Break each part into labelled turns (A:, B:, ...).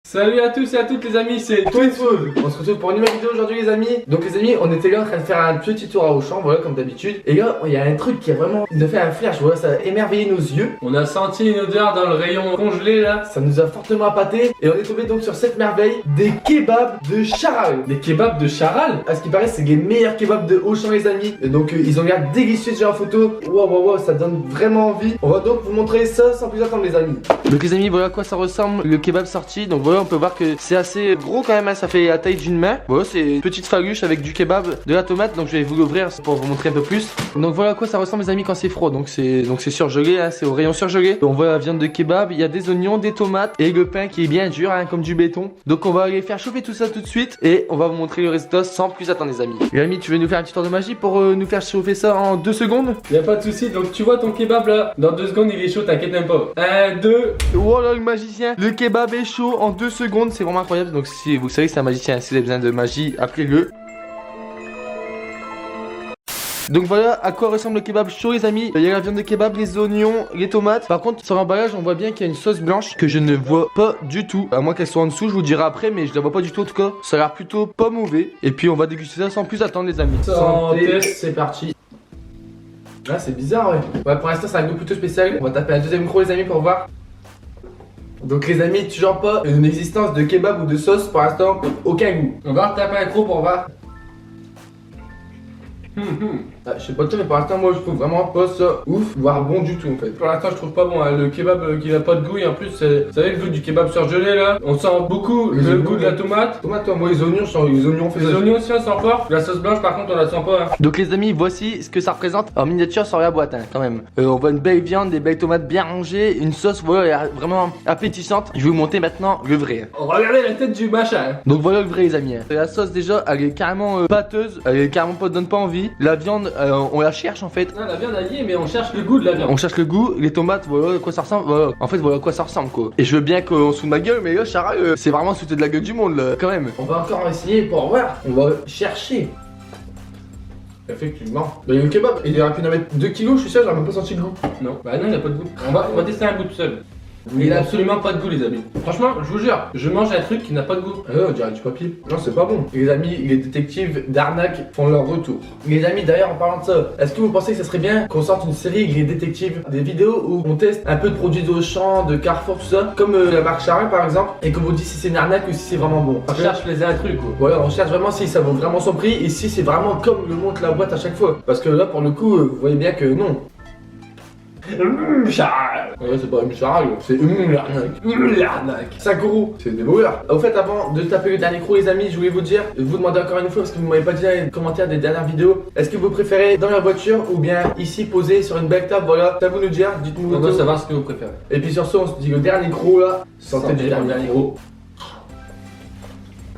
A: Salut à tous et à toutes les amis, c'est
B: Twins Food. On se retrouve pour une nouvelle vidéo aujourd'hui les amis. Donc les amis, on était là en train de faire un petit tour à Auchan, voilà comme d'habitude. Et là, il y a un truc qui a vraiment nous fait un flash, voilà, ça a émerveillé nos yeux.
A: On a senti une odeur dans le rayon congelé là.
B: Ça nous a fortement appâté et on est tombé donc sur cette merveille, des kebabs de Charal.
A: Des kebabs de Charal.
B: À ce qui paraît, c'est les meilleurs kebabs de Auchan les amis. Et donc ils ont l'air délicieux déjà en photo. Waouh, ça donne vraiment envie. On va donc vous montrer ça sans plus attendre les amis. Donc les amis, voilà à quoi ça ressemble le kebab sorti. Donc voilà, on peut voir que c'est assez gros quand même, hein. Ça fait la taille d'une main. Voilà, c'est une petite faluche avec du kebab, de la tomate. Donc je vais vous l'ouvrir pour vous montrer un peu plus. Donc voilà à quoi ça ressemble les amis quand c'est froid. Donc c'est surgelé, hein, c'est au rayon surgelé. On voit la viande de kebab, il y a des oignons, des tomates et le pain qui est bien dur, hein, comme du béton. Donc on va aller faire chauffer tout ça tout de suite et on va vous montrer le résultat sans plus attendre les amis. Les amis, tu veux nous faire un petit tour de magie pour nous faire chauffer ça en 2 secondes?
A: Y'a pas de soucis, donc tu vois ton kebab là, dans 2 secondes il est chaud, t'inquiète même pas. 1, 2.
B: Voilà le magicien, le kebab est chaud en 2 secondes, c'est vraiment incroyable. Donc si vous savez que c'est un magicien, si vous avez besoin de magie, appelez-le. Donc voilà à quoi ressemble le kebab chaud les amis. Il y a la viande de kebab, les oignons, les tomates. Par contre sur l'emballage on voit bien qu'il y a une sauce blanche que je ne vois pas du tout. À moins qu'elle soit en dessous, je vous dirai après, mais je la vois pas du tout en tout cas. Ça a l'air plutôt pas mauvais. Et puis on va déguster ça sans plus attendre les amis.
A: Santé.
B: C'est parti. Ah c'est bizarre ouais. Ouais pour l'instant c'est un goût plutôt spécial. On va taper un deuxième micro les amis pour voir. Donc les amis, toujours pas une existence de kebab ou de sauce pour l'instant, aucun goût.
A: On va retaper un gros pour voir.
B: Ah, je sais pas toi mais pour l'instant moi je trouve vraiment pas ça ouf, voire bon du tout en fait.
A: Pour l'instant je trouve pas bon, hein. Le kebab qui n'a pas de goût et en plus vous savez le goût du kebab surgelé là. On sent beaucoup le goût de la tomate.
B: Tomate toi, moi les oignons fait
A: Les oignons aussi on sent fort. La sauce blanche par contre on la sent pas, hein.
B: Donc les amis, voici ce que ça représente en miniature sur la boîte, hein, quand même. On voit une belle viande, des belles tomates bien rangées, une sauce voilà vraiment appétissante. Je vais vous montrer maintenant le vrai.
A: On va regarder la tête du machin, hein.
B: Donc voilà le vrai les amis, hein. La sauce déjà elle est carrément pâteuse, elle est carrément pas, donne pas envie. La viande on la cherche en fait.
A: Non, la viande elle y est mais on cherche le goût de la viande.
B: On cherche le goût, les tomates, voilà à quoi ça ressemble, voilà. En fait voilà à quoi ça ressemble quoi. Et je veux bien qu'on se fout de ma gueule mais là Charal c'est vraiment sauter de la gueule du monde là, quand même. On va encore essayer pour voir, on va chercher. Effectivement. Bah, le kebab, il aurait pu en mettre 2 kilos, je suis sûr, j'aurais même pas senti le goût.
A: Non, bah non, il a pas de goût. On va tester un goût tout seul. Il a absolument pas de goût les amis. Franchement, je vous jure, je mange un truc qui n'a pas de goût.
B: On dirait du papier. Non, c'est pas bon. Et les amis, les détectives d'arnaque font leur retour. Les amis, d'ailleurs, en parlant de ça, est-ce que vous pensez que ça serait bien qu'on sorte une série avec les détectives, des vidéos où on teste un peu de produits d'Auchan, de Carrefour, tout ça, comme la marque Charal par exemple, et qu'on vous dit si c'est une arnaque ou si c'est vraiment bon.
A: On cherche les intrus quoi.
B: Voilà, on cherche vraiment si ça vaut vraiment son prix et si c'est vraiment comme le montre la boîte à chaque fois. Parce que là, pour le coup, vous voyez bien que non.
A: Charal.
B: Ouais, c'est pas une Charal, c'est l'arnaque.
A: L'arnaque. 5
B: €, c'est des voleurs. Au fait, avant de taper le dernier croc, les amis, je voulais vous dire, vous demander encore une fois, parce que vous m'avez pas dit dans les commentaires des dernières vidéos, est-ce que vous préférez dans la voiture ou bien ici posé sur une belle table? Voilà, ça vous nous dire, dites-nous.
A: On doit savoir ce que vous préférez.
B: Et puis sur ce, on se dit le dernier croc là, santé du dernier croc.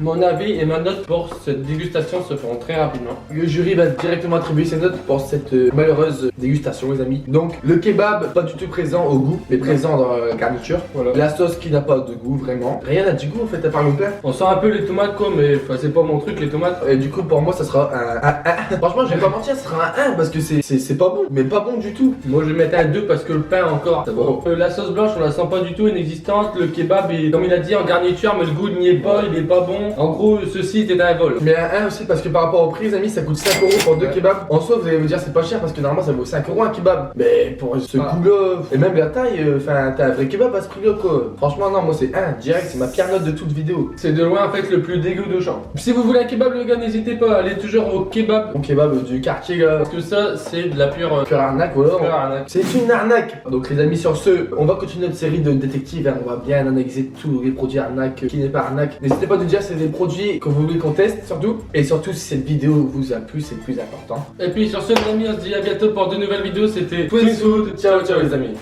A: Mon avis et ma note pour cette dégustation se feront très rapidement.
B: Le jury va directement attribuer ses notes pour cette malheureuse dégustation les amis. Donc le kebab pas du tout présent au goût, mais présent dans la garniture. Voilà. La sauce qui n'a pas de goût vraiment. Rien n'a du goût en fait à part le pain.
A: On sent un peu les tomates quoi, mais c'est pas mon truc les tomates.
B: Et du coup pour moi ça sera un 1. Franchement je vais pas mentir, ça sera un 1 parce que c'est pas bon, mais pas bon du tout.
A: Moi je vais mettre un 2 parce que le pain encore.
B: Bon.
A: La sauce blanche on la sent pas du tout inexistante. Le kebab est, comme il a dit, en garniture mais le goût n'y est pas, il est pas bon. En gros ceci était un vol.
B: Mais un 1 aussi parce que par rapport au prix les amis ça coûte 5 € pour 2 kebabs. En soi vous allez me dire c'est pas cher parce que normalement ça vaut 5 € un kebab. Mais pour ce coup là, et même la taille, enfin t'as un vrai kebab à ce prix là quoi. Franchement non moi c'est 1 direct, c'est ma pire note de toute vidéo.
A: C'est de loin en fait le plus dégueu d'Auchan. Si vous voulez un kebab les gars n'hésitez pas, allez toujours au kebab.
B: Au kebab du quartier là.
A: Parce que ça c'est de la pure
B: arnaque voilà.
A: Pure arnaque.
B: C'est une arnaque. Donc les amis sur ce, on va continuer notre série de détectives, hein. On va bien analyser tous les produits arnaques qui n'est pas arnaque. N'hésitez pas à nous dire si c'est des produits que vous voulez qu'on teste surtout. Et surtout si cette vidéo vous a plu, c'est le plus important.
A: Et puis sur ce les amis on se dit à bientôt pour de nouvelles vidéos, c'était
B: Twins Food. Ciao ciao les amis.